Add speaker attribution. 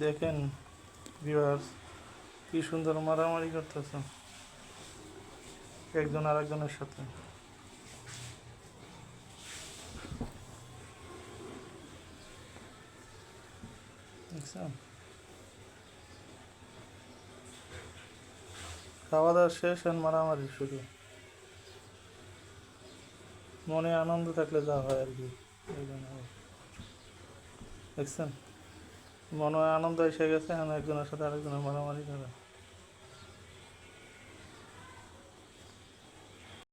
Speaker 1: দেখেন ভিউয়ার্স, কি সুন্দর মারামারি করতেছে একজন আরেকজনের সাথে। দেখছেন? খাওয়া দাওয়া শেষ আর মারামারি শুরু। মনে আনন্দ থাকলে যা হয় আর কি। এই জন্য দেখছেন, মনে আনন্দ এসে গেছে, এখন একজনের সাথে আরেকজনের মারামারি করে।